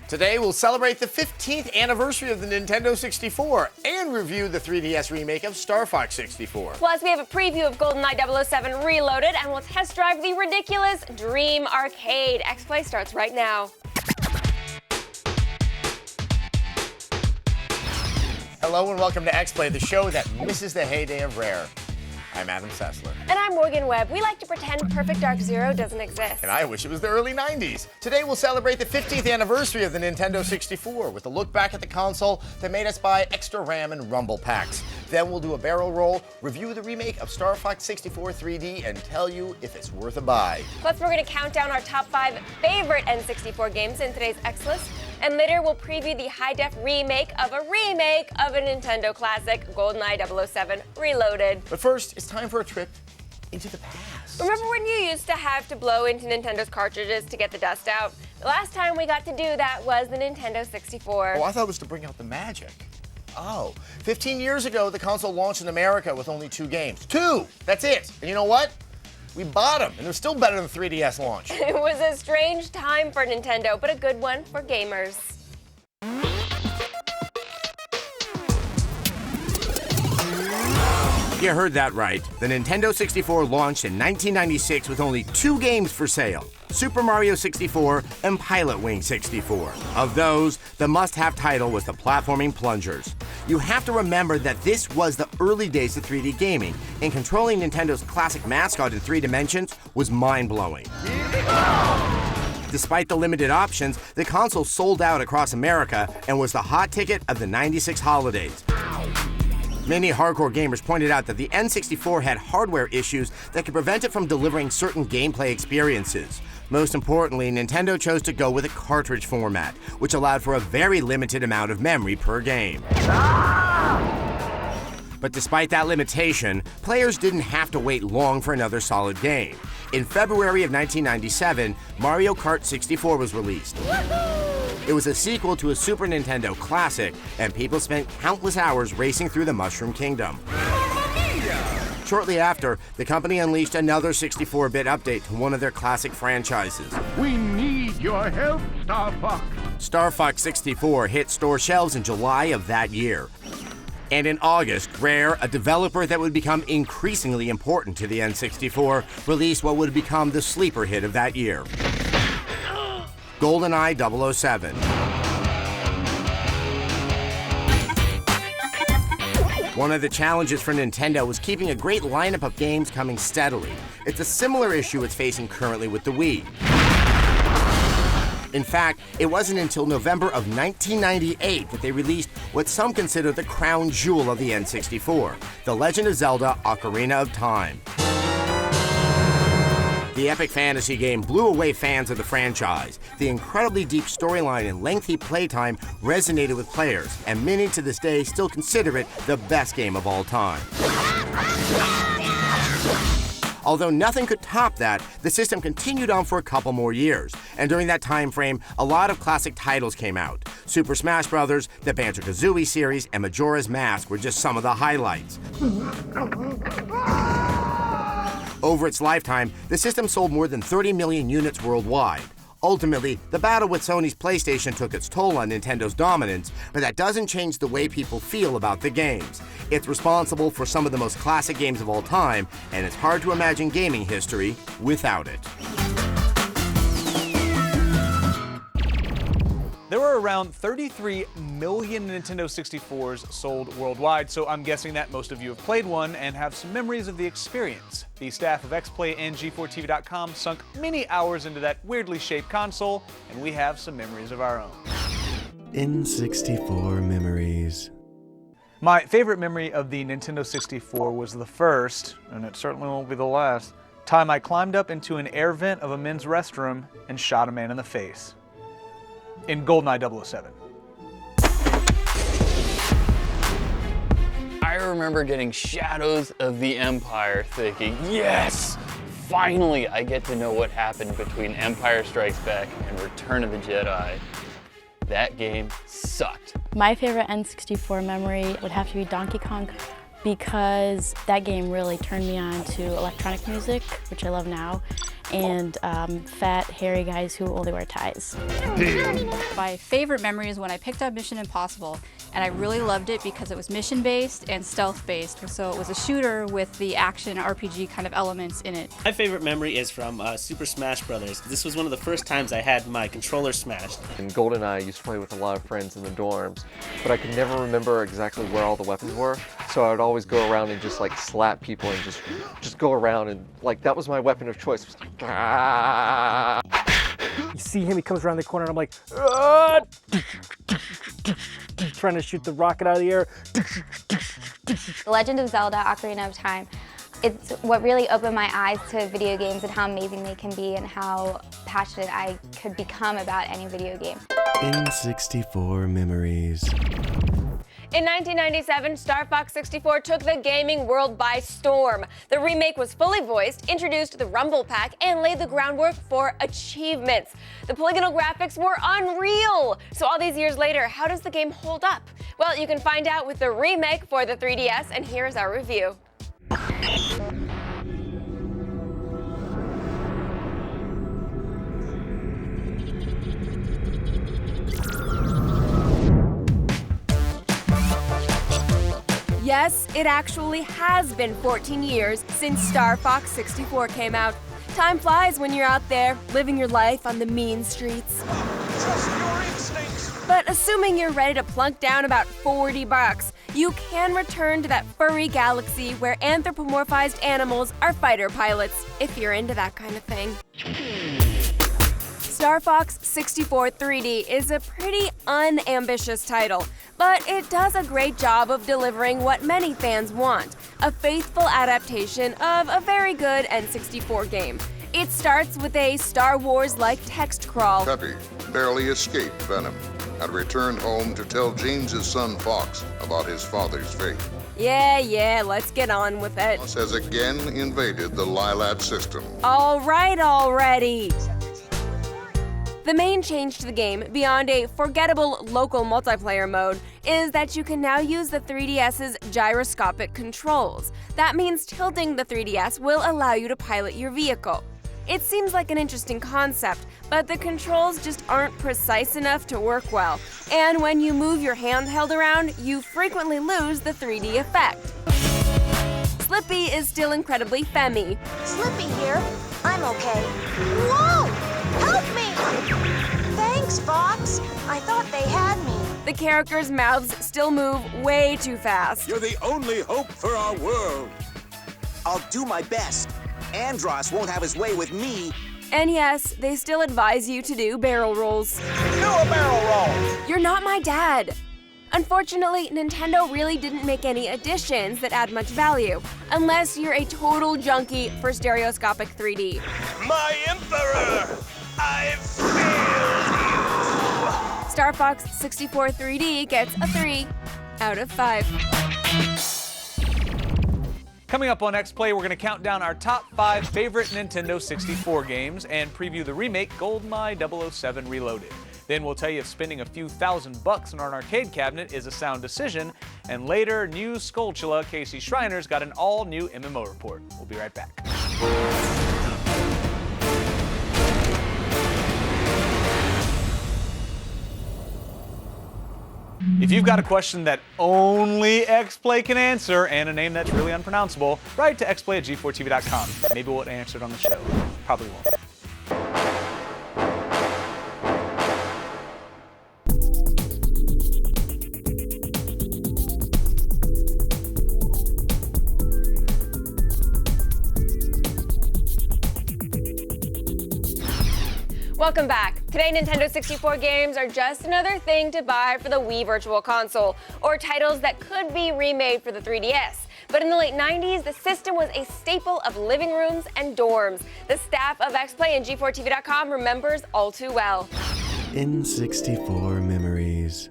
Today, we'll celebrate the 15th anniversary of the Nintendo 64 and review the 3DS remake of Star Fox 64. Plus, we have a preview of GoldenEye 007 Reloaded, and we'll test drive the ridiculous Dream Arcade. X-Play starts right now. Hello and welcome to X-Play, the show that misses the heyday of Rare. I'm Adam Sessler. And I'm Morgan Webb. We like to pretend Perfect Dark Zero doesn't exist. And I wish it was the early 90s. Today we'll celebrate the 15th anniversary of the Nintendo 64 with a look back at the console that made us buy extra RAM and rumble packs. Then we'll do a barrel roll, review the remake of Star Fox 64 3D, and tell you if it's worth a buy. Plus, we're going to count down our top 5 favorite N64 games in today's X list. And later, we'll preview the high-def remake of a Nintendo classic, GoldenEye 007 Reloaded. But first, it's time for a trip into the past. Remember when you used to have to blow into Nintendo's cartridges to get the dust out? The last time we got to do that was the Nintendo 64. Oh, I thought it was to bring out the magic. Oh, 15 years ago, the console launched in America with only 2 games. 2! That's it. And you know what? We bought them, and they're still better than 3DS launch. It was a strange time for Nintendo, but a good one for gamers. You heard that right. The Nintendo 64 launched in 1996 with only 2 games for sale, Super Mario 64 and Pilot Wing 64. Of those, the must-have title was the platforming plungers. You have to remember that this was the early days of 3D gaming, and controlling Nintendo's classic mascot in 3 dimensions was mind-blowing. Despite the limited options, the console sold out across America and was the hot ticket of the '96 holidays. Many hardcore gamers pointed out that the N64 had hardware issues that could prevent it from delivering certain gameplay experiences. Most importantly, Nintendo chose to go with a cartridge format, which allowed for a very limited amount of memory per game. But despite that limitation, players didn't have to wait long for another solid game. In February of 1997, Mario Kart 64 was released. It was a sequel to a Super Nintendo classic, and people spent countless hours racing through the Mushroom Kingdom. Shortly after, the company unleashed another 64-bit update to one of their classic franchises. We need your help, Star Fox. Star Fox 64 hit store shelves in July of that year. And in August, Rare, a developer that would become increasingly important to the N64, released what would become the sleeper hit of that year, GoldenEye 007. One of the challenges for Nintendo was keeping a great lineup of games coming steadily. It's a similar issue it's facing currently with the Wii. In fact, it wasn't until November of 1998 that they released what some consider the crown jewel of the N64, The Legend of Zelda: Ocarina of Time. The epic fantasy game blew away fans of the franchise. The incredibly deep storyline and lengthy playtime resonated with players, and many to this day still consider it the best game of all time. Although nothing could top that, the system continued on for a couple more years, and during that time frame, a lot of classic titles came out. Super Smash Bros., the Banjo-Kazooie series, and Majora's Mask were just some of the highlights. Over its lifetime, the system sold more than 30 million units worldwide. Ultimately, the battle with Sony's PlayStation took its toll on Nintendo's dominance, but that doesn't change the way people feel about the games. It's responsible for some of the most classic games of all time, and it's hard to imagine gaming history without it. There were around 33 million Nintendo 64s sold worldwide, so I'm guessing that most of you have played one and have some memories of the experience. The staff of XPlay and G4TV.com sunk many hours into that weirdly shaped console, and we have some memories of our own. N64 memories. My favorite memory of the Nintendo 64 was the first, and it certainly won't be the last, time I climbed up into an air vent of a men's restroom and shot a man in the face. In GoldenEye 007. I remember getting Shadows of the Empire thinking, yes! Finally I get to know what happened between Empire Strikes Back and Return of the Jedi. That game sucked. My favorite N64 memory would have to be Donkey Kong because that game really turned me on to electronic music, which I love now, and fat, hairy guys who only wear ties. My favorite memory is when I picked up Mission Impossible, and I really loved it because it was mission-based and stealth-based, so it was a shooter with the action RPG kind of elements in it. My favorite memory is from Super Smash Brothers. This was one of the first times I had my controller smashed. In GoldenEye, I used to play with a lot of friends in the dorms, but I could never remember exactly where all the weapons were, so I would always go around and just like slap people and just go around, and like that was my weapon of choice. Was like, ah! You see him, he comes around the corner, and I'm like, ah! Trying to shoot the rocket out of the air. The Legend of Zelda: Ocarina of Time. It's what really opened my eyes to video games and how amazing they can be and how passionate I could become about any video game. N64 memories. In 1997, Star Fox 64 took the gaming world by storm. The remake was fully voiced, introduced the Rumble Pack, and laid the groundwork for achievements. The polygonal graphics were unreal! So all these years later, how does the game hold up? Well, you can find out with the remake for the 3DS, and here's our review. Yes, it actually has been 14 years since Star Fox 64 came out. Time flies when you're out there, living your life on the mean streets. Trust your instincts. But assuming you're ready to plunk down about $40, you can return to that furry galaxy where anthropomorphized animals are fighter pilots, if you're into that kind of thing. Star Fox 64 3D is a pretty unambitious title, but it does a great job of delivering what many fans want, a faithful adaptation of a very good N64 game. It starts with a Star Wars-like text crawl. Peppy barely escaped Venom and returned home to tell James's son Fox about his father's fate. Yeah, let's get on with it. Fox has again invaded the Lilat system. All right already. The main change to the game, beyond a forgettable local multiplayer mode, is that you can now use the 3DS's gyroscopic controls. That means tilting the 3DS will allow you to pilot your vehicle. It seems like an interesting concept, but the controls just aren't precise enough to work well. And when you move your handheld around, you frequently lose the 3D effect. Slippy is still incredibly femmy. Slippy here. I'm okay. Whoa! Help me! Thanks, Fox. I thought they had me. The characters' mouths still move way too fast. You're the only hope for our world. I'll do my best. Andros won't have his way with me. And yes, they still advise you to do barrel rolls. Do a barrel roll! You're not my dad. Unfortunately, Nintendo really didn't make any additions that add much value, unless you're a total junkie for stereoscopic 3D. My Emperor! I've failed you! Star Fox 64 3D gets a 3 out of 5. Coming up on X-Play, we're going to count down our top 5 favorite Nintendo 64 games and preview the remake GoldenEye 007 Reloaded. Then we'll tell you if spending a few $1,000 on an arcade cabinet is a sound decision. And later, news Skulltula Casey Schreiner's got an all-new MMO report. We'll be right back. If you've got a question that only X-Play can answer and a name that's really unpronounceable, write to xplay@g4tv.com. Maybe we'll answer it on the show. Probably won't. Welcome back. Today, Nintendo 64 games are just another thing to buy for the Wii Virtual Console, or titles that could be remade for the 3DS. But in the late 90s, the system was a staple of living rooms and dorms. The staff of X-Play and G4TV.com remembers all too well. N64 memories.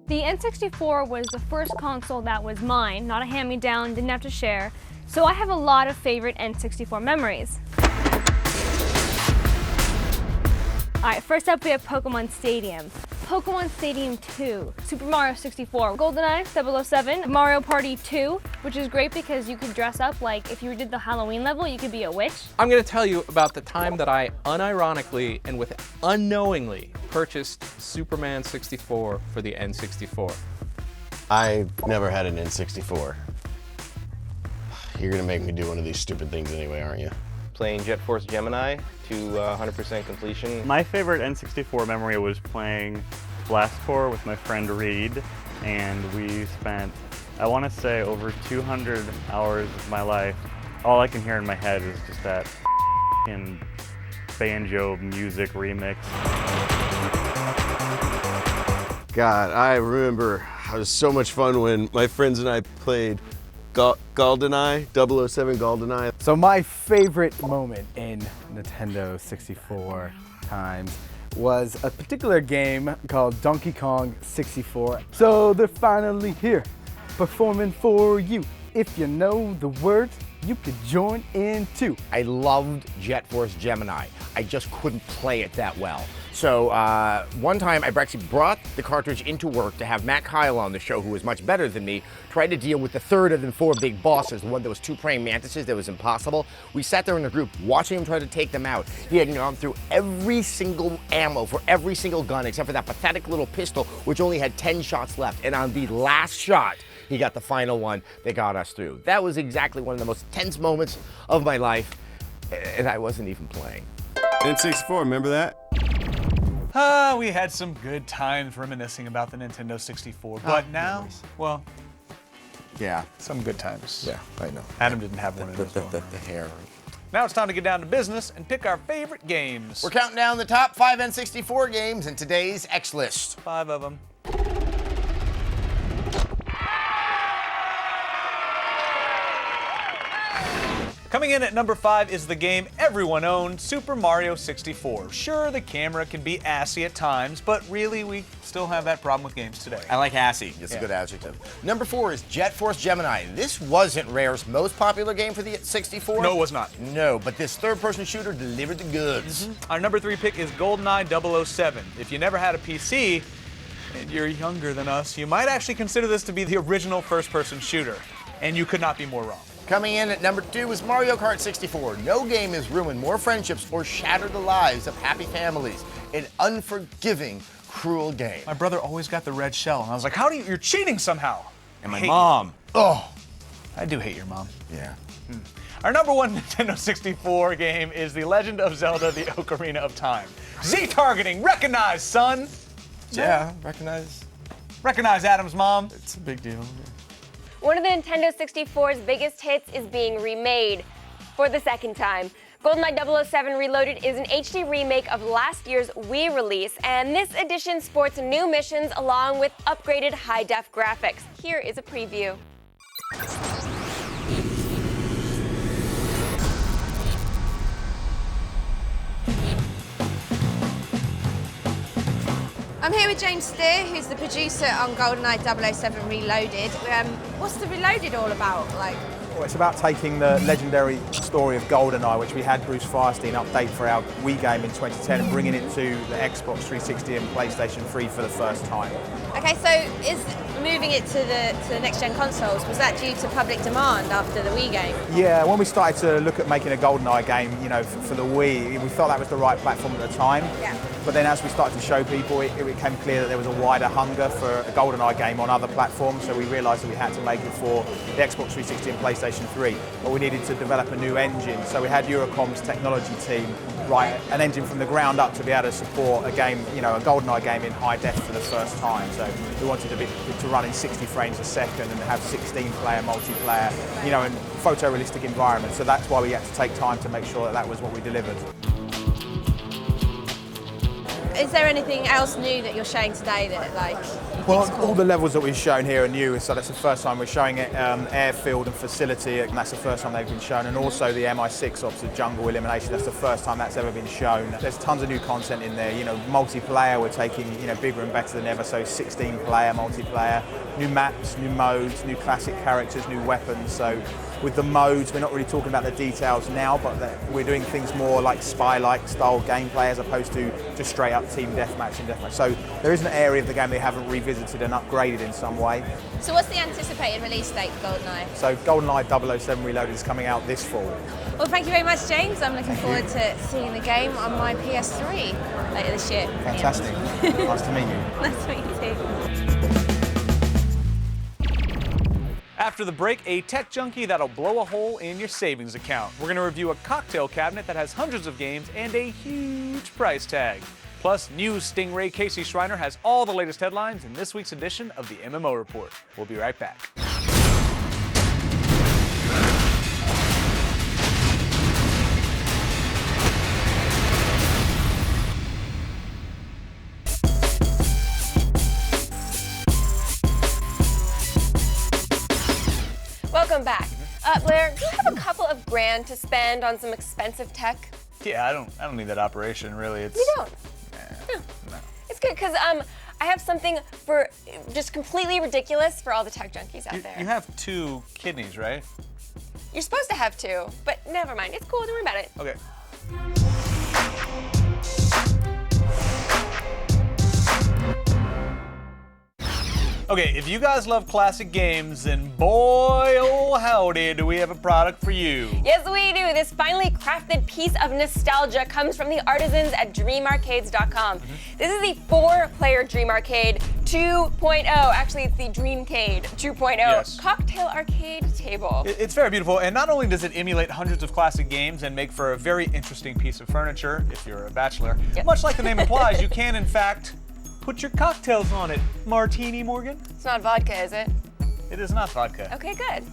The N64 was the first console that was mine, not a hand-me-down, didn't have to share. So I have a lot of favorite N64 memories. All right, first up we have Pokemon Stadium. Pokemon Stadium 2, Super Mario 64, GoldenEye 007, Mario Party 2, which is great because you could dress up like if you did the Halloween level, you could be a witch. I'm going to tell you about the time that I unironically and with unknowingly purchased Superman 64 for the N64. I've never had an N64. You're gonna make me do one of these stupid things anyway, aren't you? Playing Jet Force Gemini to 100% completion. My favorite N64 memory was playing Blast Corps with my friend Reed, and we spent, I want to say, over 200 hours of my life. All I can hear in my head is just that f***ing banjo music remix. God, I remember it was so much fun when my friends and I played GoldenEye, 007 GoldenEye. So my favorite moment in Nintendo 64 times was a particular game called Donkey Kong 64. So they're finally here, performing for you. If you know the words, you could join in too. I loved Jet Force Gemini. I just couldn't play it that well. So one time I actually brought the cartridge into work to have Matt Kyle on the show, who was much better than me, try to deal with the third of the 4 big bosses, the one that was 2 praying mantises that was impossible. We sat there in a group watching him try to take them out. He had gone through every single ammo for every single gun except for that pathetic little pistol, which only had 10 shots left. And on the last shot, he got the final one that got us through. That was exactly one of the most tense moments of my life, and I wasn't even playing. N64, remember that? We had some good times reminiscing about the Nintendo 64, but now, well, yeah, some good times. Yeah, I know. Adam didn't have one in his the hair. Now it's time to get down to business and pick our favorite games. We're counting down the top 5 N64 games in today's X list. 5 of them. Coming in at number 5 is the game everyone owned, Super Mario 64. Sure, the camera can be assy at times, but really we still have that problem with games today. I like assy, it's a good adjective. Number 4 is Jet Force Gemini. This wasn't Rare's most popular game for the 64. No, it was not. No, but this third-person shooter delivered the goods. Our number 3 pick is GoldenEye 007. If you never had a PC, and you're younger than us, you might actually consider this to be the original first-person shooter. And you could not be more wrong. Coming in at number 2 is Mario Kart 64. No game has ruined more friendships or shattered the lives of happy families. An unforgiving, cruel game. My brother always got the red shell, and I was like, you're cheating somehow. And my mom. Oh, I do hate your mom. Yeah. Our number 1 Nintendo 64 game is The Legend of Zelda: The Ocarina of Time. Z-targeting, recognize, son. Yeah, recognize. Recognize Adam's mom. It's a big deal. One of the Nintendo 64's biggest hits is being remade for the second time. GoldenEye 007 Reloaded is an HD remake of last year's Wii release, and this edition sports new missions along with upgraded high-def graphics. Here is a preview. I'm here with James Steer, who's the producer on GoldenEye 007 Reloaded. What's the Reloaded all about? Well, it's about taking the legendary story of GoldenEye, which we had Bruce Firestein update for our Wii game in 2010, and bringing it to the Xbox 360 and PlayStation 3 for the first time. Okay, so is moving it to the next-gen consoles, was that due to public demand after the Wii game? Yeah, when we started to look at making a GoldenEye game, for the Wii, we felt that was the right platform at the time. Yeah. But then as we started to show people, it became clear that there was a wider hunger for a GoldenEye game on other platforms, so we realised that we had to make it for the Xbox 360 and PlayStation 3. But we needed to develop a new engine, so we had Eurocom's technology team write an engine from the ground up to be able to support a game, a GoldenEye game in high def for the first time. So we wanted to run in 60 frames a second and have 16-player multiplayer, in photorealistic environments. So that's why we had to take time to make sure that that was what we delivered. Is there anything else new that you're showing today that Well, all the levels that we've shown here are new, so that's the first time we're showing it, airfield and facility, and that's the first time they've been shown, and also the MI6 ops, the jungle elimination, that's the first time that's ever been shown. There's tons of new content in there, multiplayer, we're taking, bigger and better than ever, so 16-player multiplayer, new maps, new modes, new classic characters, new weapons, so with the modes. We're not really talking about the details now, but we're doing things more like spy-like style gameplay as opposed to just straight up team deathmatch and deathmatch. So there is an area of the game they haven't revisited and upgraded in some way. So what's the anticipated release date for GoldenEye? So GoldenEye 007 Reloaded is coming out this fall. Well, thank you very much, James. I'm looking forward to seeing the game on my PS3 later this year. Fantastic. Nice to meet you. Nice to meet you too. After the break, a tech junkie that'll blow a hole in your savings account. We're going to review a cocktail cabinet that has hundreds of games and a huge price tag. Plus, News Stingray Casey Schreiner has all the latest headlines in this week's edition of the MMO Report. We'll be right back. Welcome back. Blair, do you have a couple of grand to spend on some expensive tech? Yeah, I don't need that operation, really. You don't? No. It's good, because I have something for just completely ridiculous for all the tech junkies out there. You have 2 kidneys, right? You're supposed to have 2, but never mind. It's cool. Don't worry about it. Okay. Okay, if you guys love classic games, then boy, oh howdy, do we have a product for you. Yes, we do. This finely crafted piece of nostalgia comes from the artisans at DreamArcades.com. This is the 4-player Dream Arcade 2.0. Actually, it's the Dreamcade 2.0 cocktail arcade table. It's very beautiful, and not only does it emulate hundreds of classic games and make for a very interesting piece of furniture, if you're a bachelor, much like the name implies, you can, in fact, put your cocktails on it. Martini, Morgan? It's not vodka, is it? It is not vodka. Okay, good.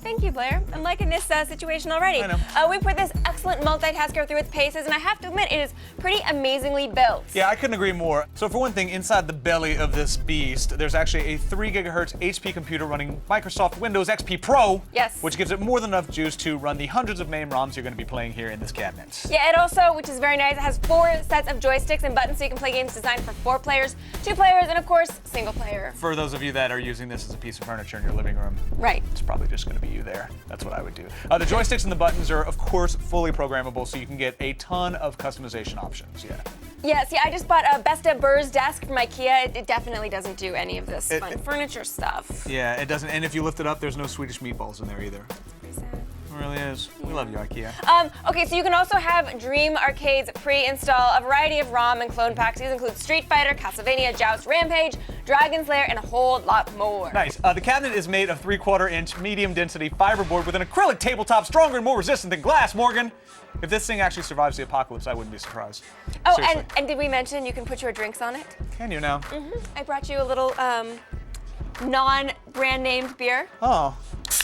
Thank you, Blair. I'm liking this situation already. I know. We put this excellent multitasker through its paces, and I have to admit, it is pretty amazingly built. Yeah, I couldn't agree more. So for one thing, inside the belly of this beast, there's actually a 3 gigahertz HP computer running Microsoft Windows XP Pro, which gives it more than enough juice to run the hundreds of MAME ROMs you're going to be playing here in this cabinet. Yeah, it also, which is very nice, it has 4 sets of joysticks and buttons so you can play games designed for 4 players, 2 players, and of course, single player. For those of you that are using this as a piece of furniture in your living room, right, it's probably just going to be you there. That's what I would do. The joysticks and the buttons are, of course, fully programmable, so you can get a ton of customization options. Yes, I just bought a Besta Burrs desk from IKEA. It definitely doesn't do any of this fun furniture stuff. Yeah, it doesn't. And if you lift it up, there's no Swedish meatballs in there either. It really is. We love you, IKEA. Okay, so you can also have Dream Arcade's pre-install a variety of ROM and clone packs. These include Street Fighter, Castlevania, Joust, Rampage, Dragon's Lair, and a whole lot more. Nice. The cabinet is made of 3/4-inch medium-density fiberboard with an acrylic tabletop stronger and more resistant than glass, Morgan. If this thing actually survives the apocalypse, I wouldn't be surprised. Oh, seriously. and did we mention you can put your drinks on it? Can you now? I brought you a little non-brand named beer. Oh,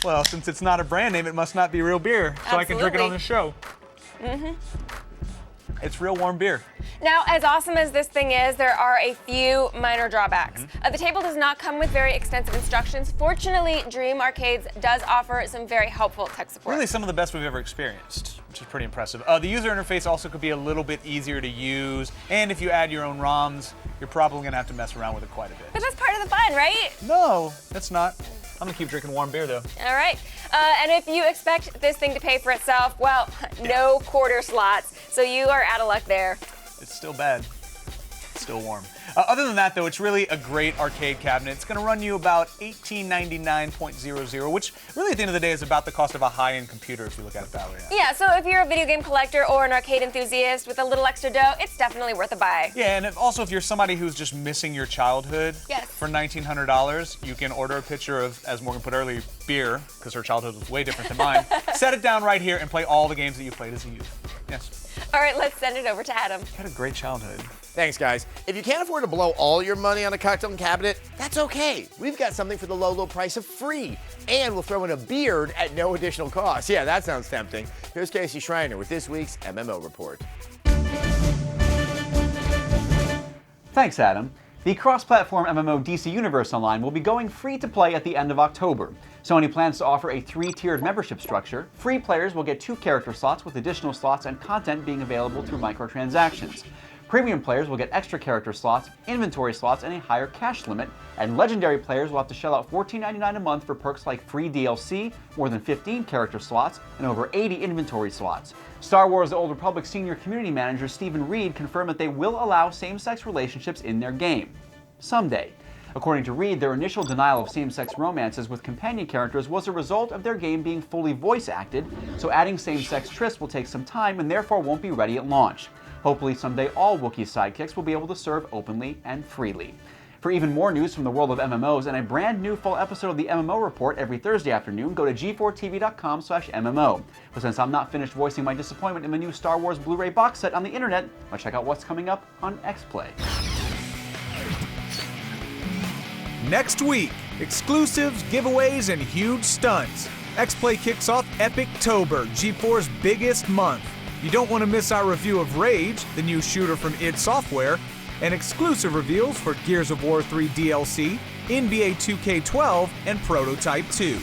well, since it's not a brand name, it must not be real beer, so I can drink it on the show. It's real warm beer. Now, as awesome as this thing is, there are a few minor drawbacks. The table does not come with very extensive instructions. Fortunately, Dream Arcades does offer some very helpful tech support. Really some of the best we've ever experienced, which is pretty impressive. The user interface also could be a little bit easier to use, and if you add your own ROMs, you're probably going to have to mess around with it quite a bit. But that's part of the fun, right? No, that's not. I'm going to keep drinking warm beer, though. All right. And if you expect this thing to pay for itself, well, no quarter slots, so you are out of luck there. It's still bad. It's still warm. Other than that, though, it's really a great arcade cabinet. It's going to run you about $1899.00, which really at the end of the day is about the cost of a high-end computer if you look at it that way. Yeah, so if you're a video game collector or an arcade enthusiast with a little extra dough, it's definitely worth a buy. Yeah, and also if you're somebody who's just missing your childhood, for $1,900, you can order a pitcher of, as Morgan put earlier, beer, because her childhood was way different than mine. Set it down right here and play all the games that you played as a youth. Yes. All right, let's send it over to Adam. You had a great childhood. Thanks, guys. If you can't afford to blow all your money on a cocktail cabinet, that's okay. We've got something for the low, low price of free. And we'll throw in a beard at no additional cost. Yeah, that sounds tempting. Here's Casey Schreiner with this week's MMO Report. Thanks, Adam. The cross-platform MMO DC Universe Online will be going free to play at the end of October. Sony plans to offer a 3-tiered membership structure. Free players will get 2 character slots with additional slots and content being available through microtransactions. Premium players will get extra character slots, inventory slots, and a higher cash limit, and Legendary players will have to shell out $14.99 a month for perks like free DLC, more than 15 character slots, and over 80 inventory slots. Star Wars The Old Republic senior community manager Stephen Reed confirmed that they will allow same-sex relationships in their game. Someday. According to Reed, their initial denial of same-sex romances with companion characters was a result of their game being fully voice-acted, so adding same-sex trysts will take some time and therefore won't be ready at launch. Hopefully someday all Wookiee sidekicks will be able to serve openly and freely. For even more news from the world of MMOs and a brand new full episode of the MMO Report every Thursday afternoon, go to g4tv.com/MMO. But since I'm not finished voicing my disappointment in the new Star Wars Blu-ray box set on the internet, let's check out what's coming up on XPlay. Next week, exclusives, giveaways, and huge stunts. XPlay kicks off Epictober, G4's biggest month. You don't want to miss our review of Rage, the new shooter from id Software, and exclusive reveals for Gears of War 3 DLC, NBA 2K12, and Prototype 2.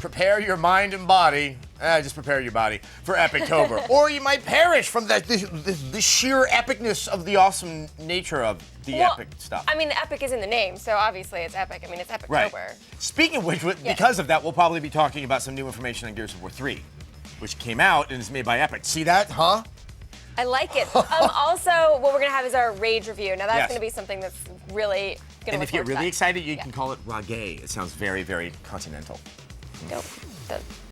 Prepare your mind and body. Just prepare your body for Epictober. Or you might perish from the sheer epicness of the awesome nature of the epic stuff. I mean, the epic is in the name, so obviously it's epic. I mean, it's Epictober. Right. Speaking of which, because of that, we'll probably be talking about some new information on Gears of War 3, which came out and is made by Epic. See that, huh? I like it. Also, what we're going to have is our Rage review. Now, that's going to be something that's really going to And if you get really excited, you can call it Rage. It sounds very, very continental. Don't.